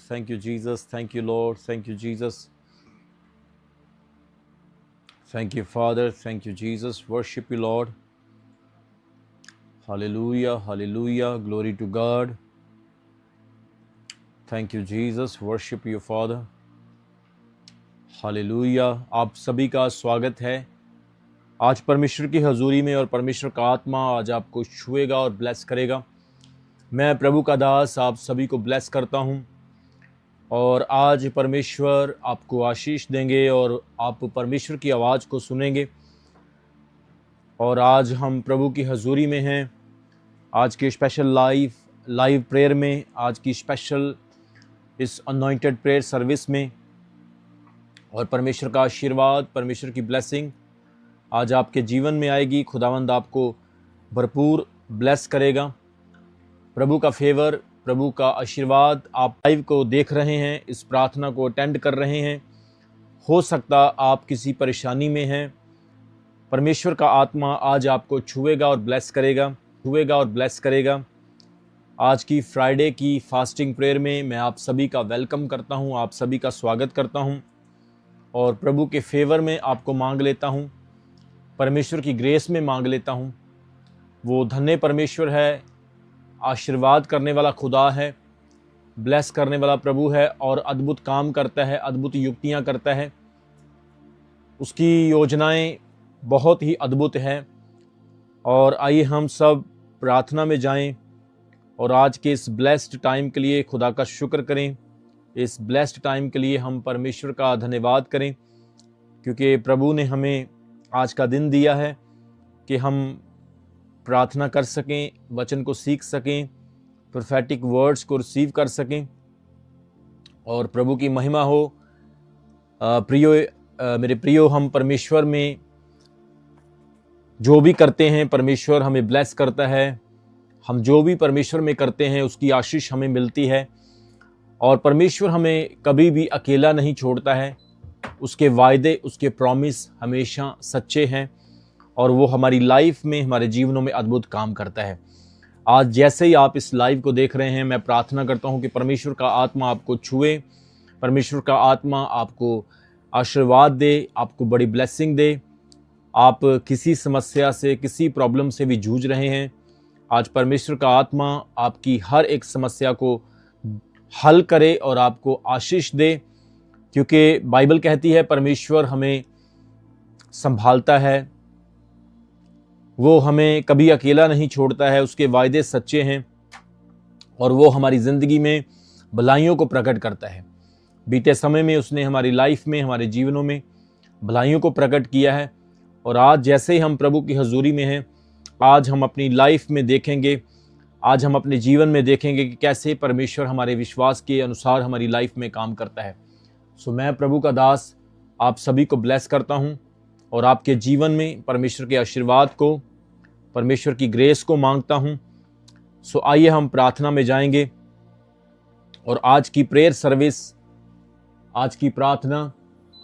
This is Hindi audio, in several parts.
Thank you, Jesus. Thank you, Lord. Thank you, Jesus. Thank you, Father. Thank you, Jesus. Worship you, Lord. Hallelujah. Hallelujah. Glory to God. Thank you, Jesus. Worship you, Father. Hallelujah. आप सभी का स्वागत है आज परमेश्वर की हजूरी में, और परमेश्वर का आत्मा आज आपको छुएगा और ब्लेस करेगा। मैं प्रभु का दास आप सभी को ब्लेस करता हूं, और आज परमेश्वर आपको आशीष देंगे और आप परमेश्वर की आवाज़ को सुनेंगे। और आज हम प्रभु की हजूरी में हैं, आज के स्पेशल लाइव प्रेयर में, आज की स्पेशल इस अनॉइंटेड प्रेयर सर्विस में। और परमेश्वर का आशीर्वाद, परमेश्वर की ब्लेसिंग आज आपके जीवन में आएगी। खुदावंद आपको भरपूर ब्लेस करेगा। प्रभु का फेवर, प्रभु का आशीर्वाद। आप लाइव को देख रहे हैं, इस प्रार्थना को अटेंड कर रहे हैं। हो सकता आप किसी परेशानी में हैं, परमेश्वर का आत्मा आज आपको छुएगा और ब्लेस करेगा। आज की फ्राइडे की फास्टिंग प्रेयर में मैं आप सभी का वेलकम करता हूं, आप सभी का स्वागत करता हूं, और प्रभु के फेवर में आपको मांग लेता हूं, परमेश्वर की ग्रेस में मांग लेता हूं। वो धन्य परमेश्वर है, आशीर्वाद करने वाला खुदा है, ब्लेस करने वाला प्रभु है, और अद्भुत काम करता है, अद्भुत युक्तियां करता है। उसकी योजनाएं बहुत ही अद्भुत हैं। और आइए हम सब प्रार्थना में जाएं और आज के इस ब्लेस्ड टाइम के लिए खुदा का शुक्र करें। इस ब्लेस्ड टाइम के लिए हम परमेश्वर का धन्यवाद करें, क्योंकि प्रभु ने हमें आज का दिन दिया है कि हम प्रार्थना कर सकें, वचन को सीख सकें, प्रोफेटिक वर्ड्स को रिसीव कर सकें, और प्रभु की महिमा हो। मेरे प्रियो, हम परमेश्वर में जो भी करते हैं, परमेश्वर हमें ब्लेस करता है। हम जो भी परमेश्वर में करते हैं उसकी आशीष हमें मिलती है, और परमेश्वर हमें कभी भी अकेला नहीं छोड़ता है। उसके वायदे, उसके प्रॉमिस हमेशा सच्चे हैं, और वो हमारी लाइफ में, हमारे जीवनों में अद्भुत काम करता है। आज जैसे ही आप इस लाइव को देख रहे हैं, मैं प्रार्थना करता हूं कि परमेश्वर का आत्मा आपको छुए, परमेश्वर का आत्मा आपको आशीर्वाद दे, आपको बड़ी ब्लेसिंग दे। आप किसी समस्या से, किसी प्रॉब्लम से भी जूझ रहे हैं, आज परमेश्वर का आत्मा आपकी हर एक समस्या को हल करे और आपको आशीष दे, क्योंकि बाइबल कहती है परमेश्वर हमें संभालता है, वो हमें कभी अकेला नहीं छोड़ता है। उसके वायदे सच्चे हैं, और वो हमारी ज़िंदगी में भलाइयों को प्रकट करता है। बीते समय में उसने हमारी लाइफ में, हमारे जीवनों में भलाइयों को प्रकट किया है। और आज जैसे ही हम प्रभु की हजूरी में हैं, आज हम अपनी लाइफ में देखेंगे, आज हम अपने जीवन में देखेंगे कि कैसे परमेश्वर हमारे विश्वास के अनुसार हमारी लाइफ में काम करता है। सो मैं प्रभु का दास आप सभी को ब्लेस करता हूं, और आपके जीवन में परमेश्वर के आशीर्वाद को, परमेश्वर की ग्रेस को मांगता हूं। सो आइए हम प्रार्थना में जाएंगे, और आज की प्रेयर सर्विस, आज की प्रार्थना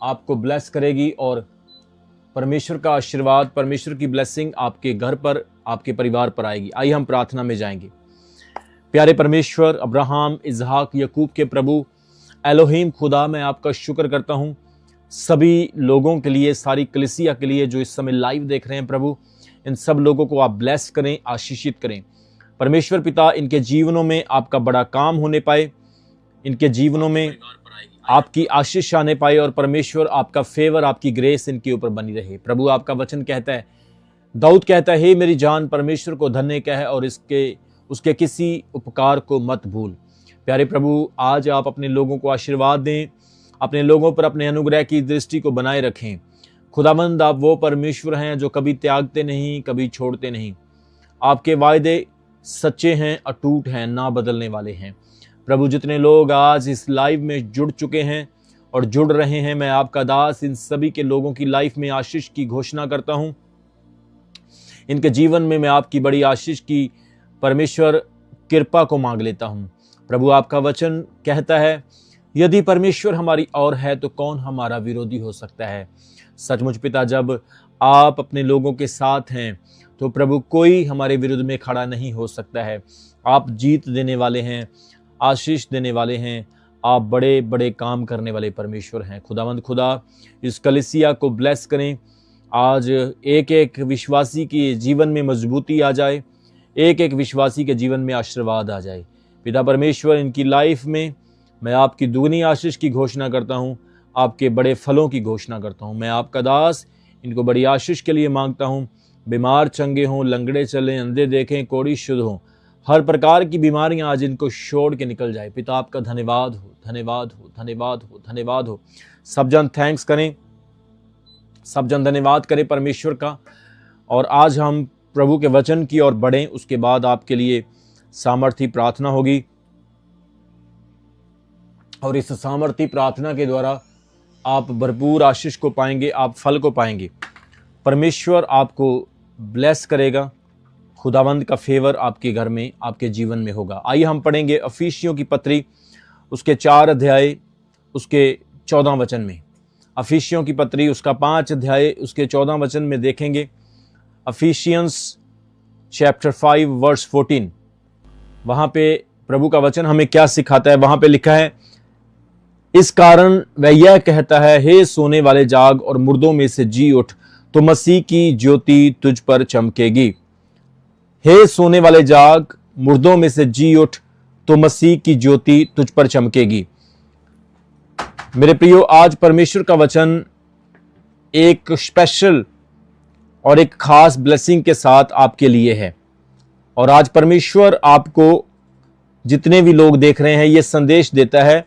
आपको ब्लेस करेगी, और परमेश्वर का आशीर्वाद, परमेश्वर की ब्लेसिंग आपके घर पर, आपके परिवार पर आएगी। आइए हम प्रार्थना में जाएंगे। प्यारे परमेश्वर, अब्राहम, इसहाक, याकूब के प्रभु एलोहीम खुदा, मैं आपका शुक्र करता हूं सभी लोगों के लिए, सारी कलीसिया के लिए जो इस समय लाइव देख रहे हैं। प्रभु, इन सब लोगों को आप ब्लेस करें, आशीषित करें। परमेश्वर पिता, इनके जीवनों में आपका बड़ा काम होने पाए, इनके जीवनों में आपकी आशीष आने पाए, और परमेश्वर आपका फेवर, आपकी ग्रेस इनके ऊपर बनी रहे। प्रभु, आपका वचन कहता है, दाऊद कहता है, हे मेरी जान परमेश्वर को धन्य कह, और उसके किसी उपकार को मत भूल। प्यारे प्रभु, आज आप अपने लोगों को आशीर्वाद दें, अपने लोगों पर अपने अनुग्रह की दृष्टि को बनाए रखें। खुदावंद, आप वो परमेश्वर हैं जो कभी त्यागते नहीं, कभी छोड़ते नहीं। आपके वायदे सच्चे हैं, अटूट हैं, ना बदलने वाले हैं। प्रभु, जितने लोग आज इस लाइव में जुड़ चुके हैं और जुड़ रहे हैं, मैं आपका दास इन सभी के लोगों की लाइफ में आशीष की घोषणा करता हूं। इनके जीवन में मैं आपकी बड़ी आशीष की, परमेश्वर कृपा को मांग लेता हूं। प्रभु, आपका वचन कहता है, यदि परमेश्वर हमारी ओर है तो कौन हमारा विरोधी हो सकता है। सचमुच पिता, जब आप अपने लोगों के साथ हैं तो प्रभु कोई हमारे विरुद्ध में खड़ा नहीं हो सकता है। आप जीत देने वाले हैं, आशीष देने वाले हैं, आप बड़े बड़े काम करने वाले परमेश्वर हैं। खुदावंद खुदा इस कलीसिया को ब्लेस करें। आज एक एक विश्वासी के जीवन में मजबूती आ जाए, एक एक विश्वासी के जीवन में आशीर्वाद आ जाए। पिता परमेश्वर, इनकी लाइफ में मैं आपकी दुगनी आशीष की घोषणा करता हूँ, आपके बड़े फलों की घोषणा करता हूँ। मैं आपका दास इनको बड़ी आशीष के लिए मांगता हूँ। बीमार चंगे हों, लंगड़े चलें, अंधे देखें, कोढ़ी शुद्ध हों, हर प्रकार की बीमारियां आज इनको छोड़ के निकल जाए। पिता आपका धन्यवाद हो, धन्यवाद हो, धन्यवाद हो, धन्यवाद हो। सब जन थैंक्स करें, सब जन धन्यवाद करें परमेश्वर का। और आज हम प्रभु के वचन की ओर बढ़ें। उसके बाद आपके लिए सामर्थी प्रार्थना होगी और इस सामर्थी प्रार्थना के द्वारा आप भरपूर आशीष को पाएंगे, आप फल को पाएंगे। परमेश्वर आपको ब्लेस करेगा। खुदावंद का फेवर आपके घर में, आपके जीवन में होगा। आइए हम पढ़ेंगे अफिसियों की पत्री, उसके 4 अध्याय उसके 14 वचन में। अफिसियों की पत्री उसका 5 अध्याय उसके 14 वचन में देखेंगे। अफिसियंस चैप्टर 5 वर्स 14, वहाँ पे प्रभु का वचन हमें क्या सिखाता है। वहाँ पे लिखा है, इस कारण वह यह कहता है, हे सोने वाले जाग और मुर्दों में से जी उठ, तो मसीह की ज्योति तुझ पर चमकेगी। हे सोने वाले जाग, मुर्दों में से जी उठ, तो मसीह की ज्योति तुझ पर चमकेगी। मेरे प्रियो, आज परमेश्वर का वचन एक स्पेशल और एक खास ब्लेसिंग के साथ आपके लिए है। और आज परमेश्वर आपको, जितने भी लोग देख रहे हैं, यह संदेश देता है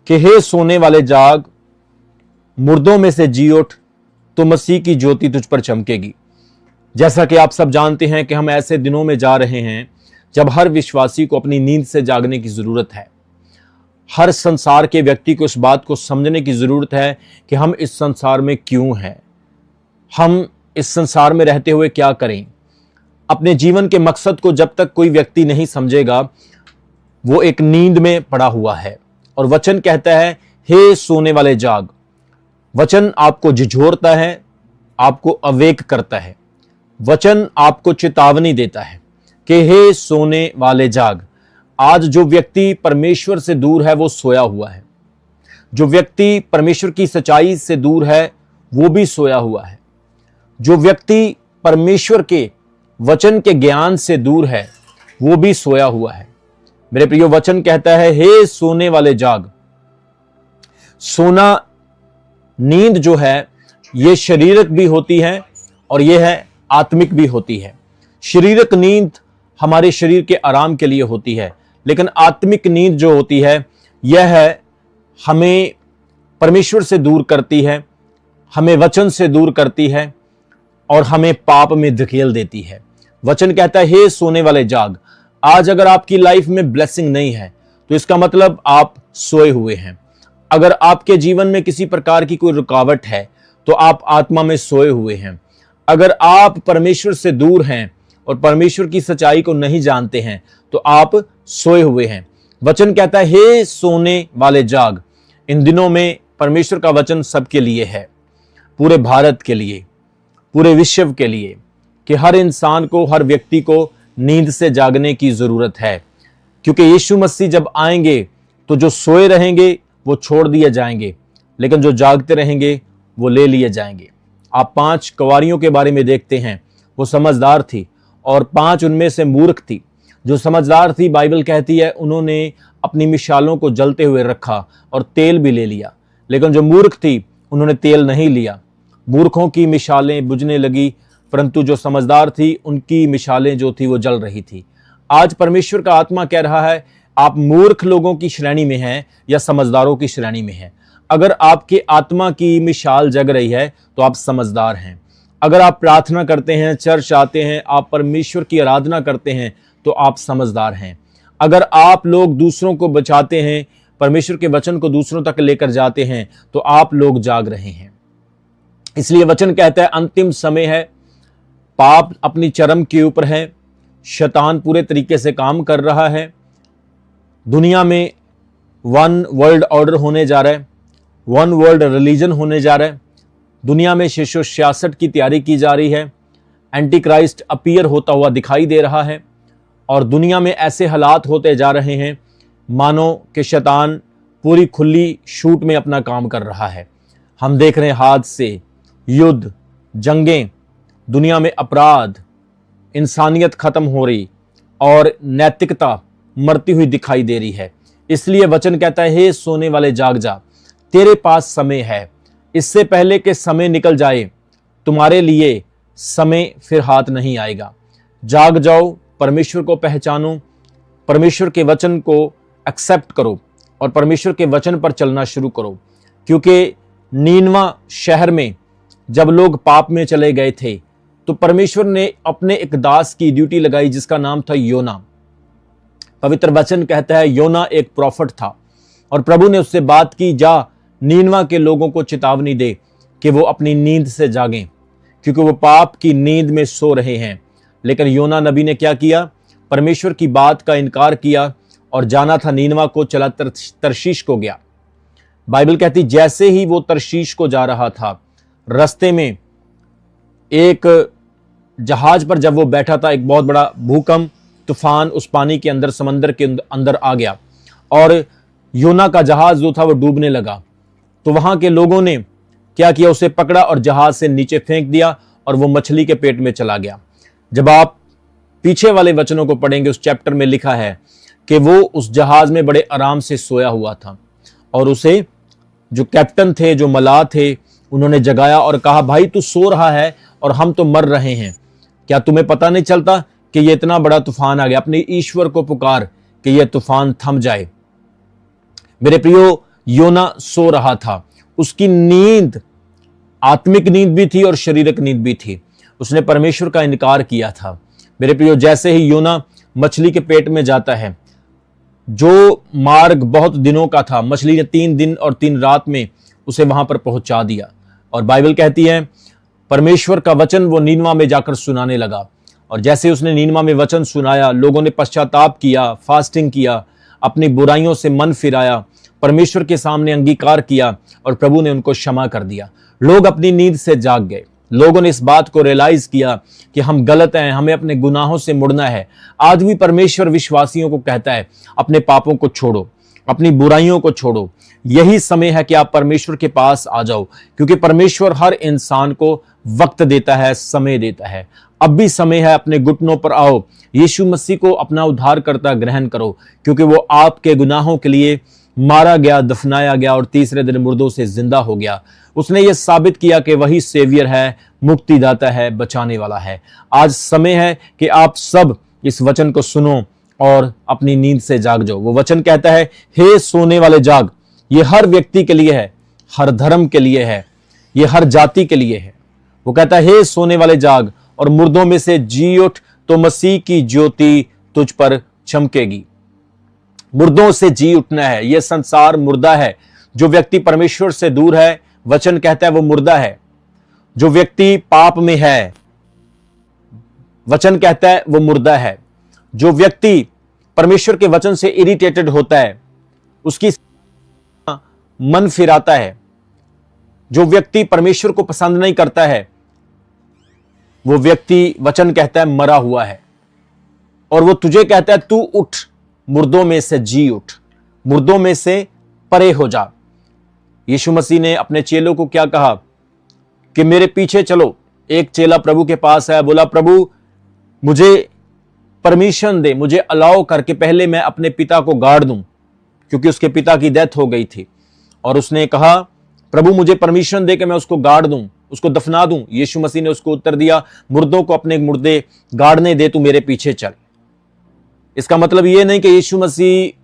कि हे सोने वाले जाग, मुर्दों में से जी उठ, तो मसीह की ज्योति तुझ पर चमकेगी। जैसा कि आप सब जानते हैं कि हम ऐसे दिनों में जा रहे हैं जब हर विश्वासी को अपनी नींद से जागने की जरूरत है। हर संसार के व्यक्ति को इस बात को समझने की जरूरत है कि हम इस संसार में क्यों हैं, हम इस संसार में रहते हुए क्या करें। अपने जीवन के मकसद को जब तक कोई व्यक्ति नहीं समझेगा, वो एक नींद में पड़ा हुआ है। और वचन कहता है, हे सोने वाले जाग। वचन आपको झिझोरता है, आपको अवेक करता है। वचन आपको चेतावनी देता है कि हे सोने वाले जाग। आज जो व्यक्ति परमेश्वर से दूर है वो सोया हुआ है। जो व्यक्ति परमेश्वर की सच्चाई से दूर है वो भी सोया हुआ है। जो व्यक्ति परमेश्वर के वचन के ज्ञान से दूर है वो भी सोया हुआ है। मेरे प्रियो, वचन कहता है, हे सोने वाले जाग। सोना, नींद जो है, ये शारीरिक भी होती है और ये है आत्मिक भी होती है। शारीरिक नींद हमारे शरीर के आराम के लिए होती है, लेकिन आत्मिक नींद जो होती है, यह है हमें परमेश्वर से दूर करती है, हमें वचन से दूर करती है और हमें पाप में धकेल देती है। वचन कहता है, हे सोने वाले जाग। आज अगर आपकी लाइफ में ब्लेसिंग नहीं है तो इसका मतलब आप सोए हुए हैं। अगर आपके जीवन में किसी प्रकार की कोई रुकावट है तो आप आत्मा में सोए हुए हैं। अगर आप परमेश्वर से दूर हैं और परमेश्वर की सच्चाई को नहीं जानते हैं तो आप सोए हुए हैं। वचन कहता है, हे सोने वाले जाग। इन दिनों में परमेश्वर का वचन सबके लिए है, पूरे भारत के लिए, पूरे विश्व के लिए, कि हर इंसान को, हर व्यक्ति को नींद से जागने की जरूरत है। क्योंकि यीशु मसीह जब आएंगे तो जो सोए रहेंगे वो छोड़ दिए जाएंगे, लेकिन जो जागते रहेंगे वो ले लिए जाएंगे। आप 5 कुंवारियों के बारे में देखते हैं। वो समझदार थी और 5 उनमें से मूर्ख थी। जो समझदार थी, बाइबल कहती है, उन्होंने अपनी मिशालों को जलते हुए रखा और तेल भी ले लिया। लेकिन जो मूर्ख थी, उन्होंने तेल नहीं लिया। मूर्खों की मिशालें बुझने लगी, परंतु जो समझदार थी, उनकी मिशालें जो थी वो जल रही थी। आज परमेश्वर का आत्मा कह रहा है, आप मूर्ख लोगों की श्रेणी में हैं या समझदारों की श्रेणी में हैं। अगर आपके आत्मा की मिशाल जग रही है तो आप समझदार हैं। अगर आप प्रार्थना करते हैं, चर्च आते हैं, आप परमेश्वर की आराधना करते हैं तो आप समझदार हैं। अगर आप लोग दूसरों को बचाते हैं, परमेश्वर के वचन को दूसरों तक लेकर जाते हैं, तो आप लोग जाग रहे हैं। इसलिए वचन कहता है, अंतिम समय है, पाप अपनी चरम के ऊपर है, शैतान पूरे तरीके से काम कर रहा है। दुनिया में 1 वर्ल्ड ऑर्डर होने जा रहा है, 1 वर्ल्ड रिलीजन होने जा रहा है। दुनिया में 666 की तैयारी की जा रही है। एंटी क्राइस्ट अपीयर होता हुआ दिखाई दे रहा है और दुनिया में ऐसे हालात होते जा रहे हैं मानो कि शैतान पूरी खुली शूट में अपना काम कर रहा है। हम देख रहे हैं हादसे, युद्ध, जंगें, दुनिया में अपराध, इंसानियत खत्म हो रही और नैतिकता मरती हुई दिखाई दे रही है। इसलिए वचन कहता है, हे सोने वाले जाग जा, तेरे पास समय है, इससे पहले कि समय निकल जाए तुम्हारे लिए समय फिर हाथ नहीं आएगा। जाग जाओ, परमेश्वर को पहचानो, परमेश्वर के वचन को एक्सेप्ट करो और परमेश्वर के वचन पर चलना शुरू करो। क्योंकि नीनवा शहर में जब लोग पाप में चले गए थे तो परमेश्वर ने अपने एक दास की ड्यूटी लगाई जिसका नाम था योना। पवित्र वचन कहता है योना एक प्रॉफिट था और प्रभु ने उससे बात की, जा नीनवा के लोगों को चेतावनी दे कि वो अपनी नींद से जागें क्योंकि वो पाप की नींद में सो रहे हैं। लेकिन योना नबी ने क्या किया? परमेश्वर की बात का इनकार किया और जाना था नीनवा को, चला तरशीश को गया। बाइबल कहती जैसे ही वो तरशीश को जा रहा था, रास्ते में एक जहाज पर जब वो बैठा था, एक बहुत बड़ा भूकंप, तूफान उस पानी के अंदर, समंदर के अंदर आ गया और योना का जहाज जो था वो डूबने लगा। तो वहां के लोगों ने क्या किया? उसे पकड़ा और जहाज से नीचे फेंक दिया और वो मछली के पेट में चला गया। जब आप पीछे वाले वचनों को पढ़ेंगे, उस चैप्टर में लिखा है कि वो उस जहाज में बड़े आराम से सोया हुआ था और उसे जो कैप्टन थे, जो मलाह थे, उन्होंने जगाया और कहा, भाई तू सो रहा है और हम तो मर रहे हैं, क्या तुम्हें पता नहीं चलता कि ये इतना बड़ा तूफान आ गया? अपने ईश्वर को पुकार कि यह तूफान थम जाए। मेरे प्रियो, योना सो रहा था। उसकी नींद आत्मिक नींद भी थी और शारीरिक नींद भी थी। उसने परमेश्वर का इनकार किया था। मेरे प्रियो, जैसे ही योना मछली के पेट में जाता है, जो मार्ग बहुत दिनों का था, मछली ने 3 दिन और 3 रात में उसे वहां पर पहुंचा दिया। और बाइबल कहती है परमेश्वर का वचन वो नीनवा में जाकर सुनाने लगा। और जैसे उसने नीनवा में वचन सुनाया, लोगों ने पश्चाताप किया, फास्टिंग किया, अपनी बुराइयों से मन फिराया, परमेश्वर के सामने अंगीकार किया और प्रभु ने उनको क्षमा कर दिया। लोग अपनी नींद से जाग गए। लोगों ने इस बात को रियलाइज किया कि हम गलत हैं, हमें अपने गुनाहों से मुड़ना है। आज भी परमेश्वर विश्वासियों को कहता है, अपने पापों को छोड़ो, अपनी बुराइयों को छोड़ो। यही समय है कि आप परमेश्वर के पास आ जाओ, क्योंकि परमेश्वर हर इंसान को वक्त देता है, समय देता है। अब भी समय है, अपने घुटनों पर आओ, यीशु मसीह को अपना उद्धारकर्ता ग्रहण करो, क्योंकि वो आपके गुनाहों के लिए मारा गया, दफनाया गया और तीसरे दिन मुर्दों से जिंदा हो गया। उसने ये साबित किया कि वही सेवियर है, मुक्तिदाता है, बचाने वाला है। आज समय है कि आप सब इस वचन को सुनो और अपनी नींद से जाग जाओ। वो वचन कहता है, हे सोने वाले जाग। ये हर व्यक्ति के लिए है, हर धर्म के लिए है, ये हर जाति के लिए है। वो कहता है, हे सोने वाले जाग और मुर्दों में से जी उठ, तो मसीह की ज्योति तुझ पर चमकेगी। मुर्दों से जी उठना है। यह संसार मुर्दा है। जो व्यक्ति परमेश्वर से दूर है, वचन कहता है वो मुर्दा है। जो व्यक्ति पाप में है, वचन कहता है वो मुर्दा है। जो व्यक्ति परमेश्वर के वचन से इरिटेटेड होता है, उसकी मन फिराता है, जो व्यक्ति परमेश्वर को पसंद नहीं करता है, वो व्यक्ति, वचन कहता है, मरा हुआ है। और वो तुझे कहता है, तू उठ, मुर्दों में से जी उठ, मुर्दों में से परे हो जा। यीशु मसीह ने अपने चेलों को क्या कहा कि मेरे पीछे चलो। एक चेला प्रभु के पास आया, बोला, प्रभु मुझे परमिशन दे, मुझे अलाउ करके पहले मैं अपने पिता को गाड़ दूं, क्योंकि उसके पिता की डेथ हो गई थी। और उसने कहा, प्रभु मुझे परमिशन दे कि मैं उसको गाड़ दूं, उसको दफना दूं। यीशु मसीह ने उसको उत्तर दिया, मुर्दों को अपने मुर्दे गाड़ने दे, तू मेरे पीछे चल। इसका मतलब यह नहीं कि यीशु मसीह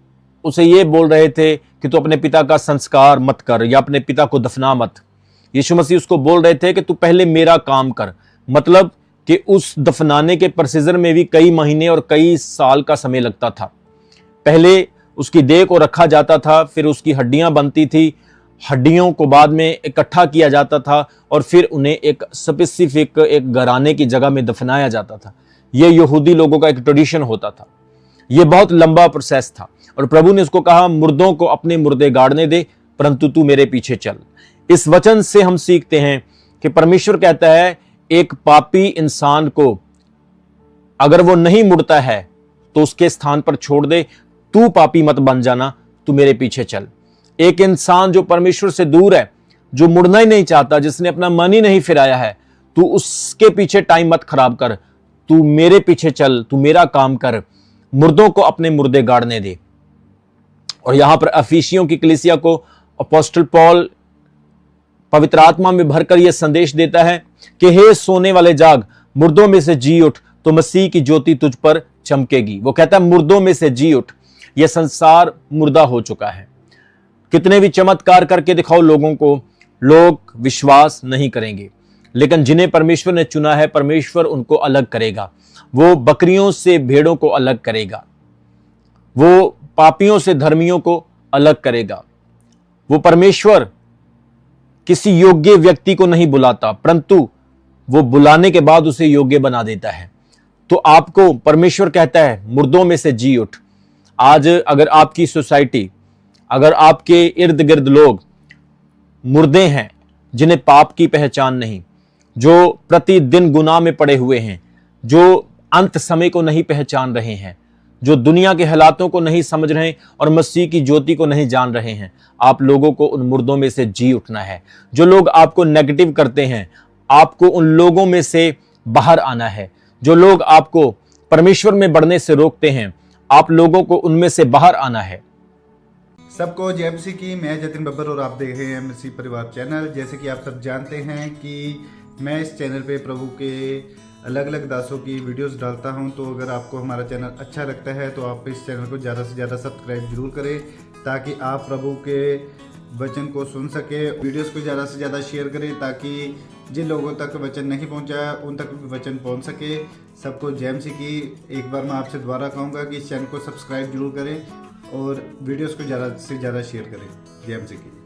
उसे यह बोल रहे थे कि तू अपने पिता का संस्कार मत कर या अपने पिता को दफना मत। यीशु मसीह उसको बोल रहे थे कि तू पहले मेरा काम कर। मतलब कि उस दफनाने के प्रोसीजर में भी कई महीने और कई साल का समय लगता था। पहले उसकी देह को रखा जाता था, फिर उसकी हड्डियां बनती थी, हड्डियों को बाद में इकट्ठा किया जाता था और फिर उन्हें एक स्पेसिफिक एक घराने की जगह में दफनाया जाता था। यह यहूदी लोगों का एक ट्रेडिशन होता था। यह बहुत लंबा प्रोसेस था और प्रभु ने उसको कहा, मुर्दों को अपने मुर्दे गाड़ने दे, परंतु तू मेरे पीछे चल। इस वचन से हम सीखते हैं कि परमेश्वर कहता है, एक पापी इंसान को अगर वो नहीं मुड़ता है तो उसके स्थान पर छोड़ दे। तू पापी मत बन जाना, तू मेरे पीछे चल। एक इंसान जो परमेश्वर से दूर है, जो मुड़ना ही नहीं चाहता, जिसने अपना मन ही नहीं फिराया है, तू उसके पीछे टाइम मत खराब कर, तू मेरे पीछे चल, तू मेरा काम कर, मुर्दों को अपने मुर्दे गाड़ने दे। और यहां पर अफिसियों की कलीसिया को अपोस्टल पॉल पवित्र आत्मा में भरकर यह संदेश देता है कि हे सोने वाले जाग, मुर्दों में से जी उठ, तो मसीह की ज्योति तुझ पर चमकेगी। वो कहता है मुर्दों में से जी उठ। यह संसार मुर्दा हो चुका है। कितने भी चमत्कार करके दिखाओ लोगों को, लोग विश्वास नहीं करेंगे। लेकिन जिन्हें परमेश्वर ने चुना है, परमेश्वर उनको अलग करेगा। वो बकरियों से भेड़ों को अलग करेगा, वो पापियों से धर्मियों को अलग करेगा। वो परमेश्वर किसी योग्य व्यक्ति को नहीं बुलाता, परंतु वो बुलाने के बाद उसे योग्य बना देता है। तो आपको परमेश्वर कहता है मुर्दों में से जी उठ। आज अगर आपकी सोसाइटी, अगर आपके इर्द गिर्द लोग मुर्दे हैं, जिन्हें पाप की पहचान नहीं, जो प्रतिदिन गुनाह में पड़े हुए हैं, जो अंत समय को नहीं पहचान रहे हैं, जो दुनिया के हालातों को नहीं समझ रहे हैं और मसीह की ज्योति को नहीं जान रहे हैं, आप लोगों को उन मुर्दों में से जी उठना है। जो लोग आपको नेगेटिव करते हैं, आपको उन लोगों में से बाहर आना है। जो लोग आपको परमेश्वर में बढ़ने से रोकते हैं, आप लोगों को उनमें से बाहर आना है। सबको जय मसीह की। मैं जतिन बब्बर और आप देख रहे हैं मसीह परिवार चैनल। जैसे कि आप सब जानते हैं कि मैं इस चैनल पे प्रभु के अलग अलग दासों की वीडियोस डालता हूं, तो अगर आपको हमारा चैनल अच्छा लगता है तो आप इस चैनल को ज़्यादा से ज़्यादा सब्सक्राइब जरूर करें, ताकि आप प्रभु के वचन को सुन सके। वीडियोस को ज़्यादा से ज़्यादा शेयर करें, ताकि जिन लोगों तक वचन नहीं पहुंचा उन तक भी वचन पहुंच सके। सबको जय मसीह की। एक बार मैं आपसे दोबारा कहूँगा कि इस चैनल को सब्सक्राइब जरूर करें और वीडियोस को ज़्यादा से ज़्यादा शेयर करें। जय मसीह की।